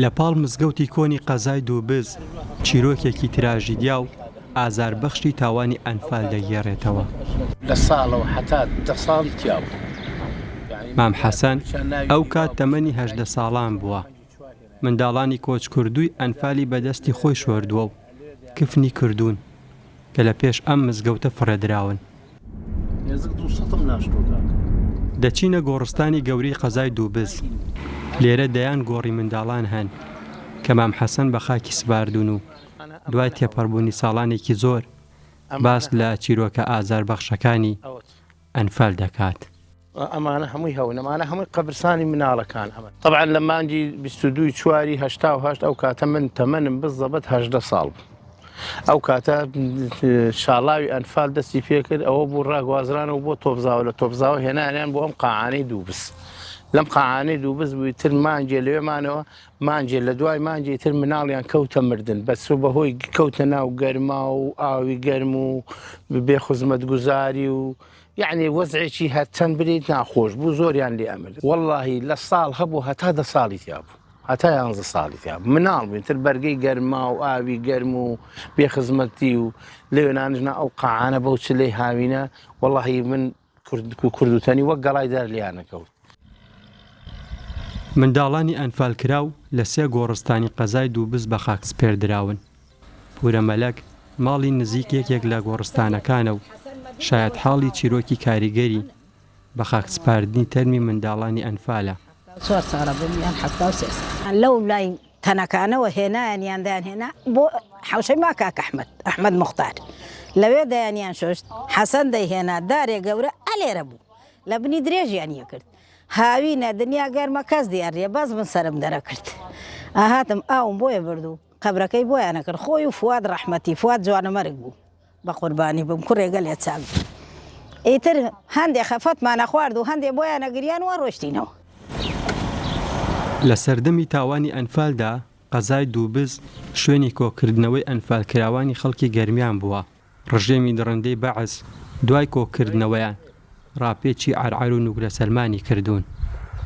لە پاڵ مزگەوتی کۆنی قەزای دووبز چیرۆکێکی تراژیدیا و ئازاربەخشی تاوانی ئەنفال دەگێڕێتەوە. لە ساڵەوە حتا 10 ساڵی تیا بوو. مام حەسەن ئەو کات تەمەنی 18 ساڵان بووە. منداڵانی کۆچکردووی ئەنفالی بەدەستی خۆی شۆردووە و کفنی کردوون کە لە پێش ئەم مزگەوتە فڕێدراون. دەچینە گۆڕستانی گەورەی قەزای دووبز. لێرە دەیان گۆڕی منداڵان هەن کە مام حەسەن بە خاکی سپاردون و دوای تێپەڕبوونی ساڵانێکی زۆر باس لە چیرۆکە ئازاربەخشەکانی ئەنفال دەکات. ئەمانە هەمووی هەون، ئەمانە هەمووی قەبرستانی مناڵەکان ئەمە. طبعا لە مانگی 22 چواری 88 ئەو کاتە من تەمەنم بزەبەت 18 ساڵ بوو. ئەو کاتە شاڵاوی ئەنفال دەستی پێکرد، ئەوە بوو ڕاگوازرانەوە بۆ تۆپزاوە، لە تۆپزاوە هێنانیان بۆ ئەم قاعانەی دووبز. لەم قاعانەی دووبز بووی تر مانجێ لەوێمانەوە مانجێ لە دوای مانجی تر مناڵیان کەوتە مردن بەسو بەهۆی کەوتە ناو گەرما و ئاوی گەرم و بێ خزمەتگوزاری و یعنی وەزعێکی هەرچەند برێت ناخۆش بوو، زۆریان لێ ئەمرد. وەڵڵاهی لە ساڵ هەبوو هەتا 10 ساڵی تیا بوو، هەتا 11 ساڵی تیا بوو. مناڵ بووین تر بەرگەی گەرما و ئاوی گەرم و بێ خزمەتی و لەوێنانژنا ئەو قاعانە بەو چلەی هاوینە وەڵڵاهی من کوردوتەنی وەک گەڵای دەر لیانەکەوت. منداڵانی ئەنفال کراو لە 3 گۆڕستانی قەزای دووبز بە خاک سپێردراون. پورە مەلەک ماڵی نزیک یەکێک لە گۆڕستانەکانە و شاید حاڵی چیرۆکی کاریگەری بە خاک سپاردنی تەرمی منداڵانی ئەنفالە. 4 ساڵە بوومیان 73 لەو لای تەنەکانەوە هێنایانیاندایان هێنا بۆ حوشەی ماکاک ئەحمەد موختار لەوێ دایانیان شۆشت. حەسەن دەیهێنا دارێ گەورە ئەلێرە بوو لە بنی درێژیان یە کرد. هاوینە دنیا گەرمە کەس دیارڕێ باز من سرم دەرەکرد. ئاهاتم ئاوم بۆیە بردو قەبرەکەی بۆیانە کرد. خۆی و فواد ڕەحمەتی فواد جوانەمەرگ بوو بە قوربانی بم کوڕێگە لێ چاک. ئیتر هەندێک خەفەتمانە خوارد و هەندێک بۆیانە گریان وە ڕۆشتینەوە. لە سەردەمی تاوانی ئەنفالدا قەزای دووبز شوێنی کۆکردنەوەی ئەنفال کراوانی خەڵکی گەرمیان بووە. ڕژێمی دڕندەی بەعز دوای کۆکردنەوەیان ڕاپێکی عەرعەر و نوگرە سەلمانی کردوون.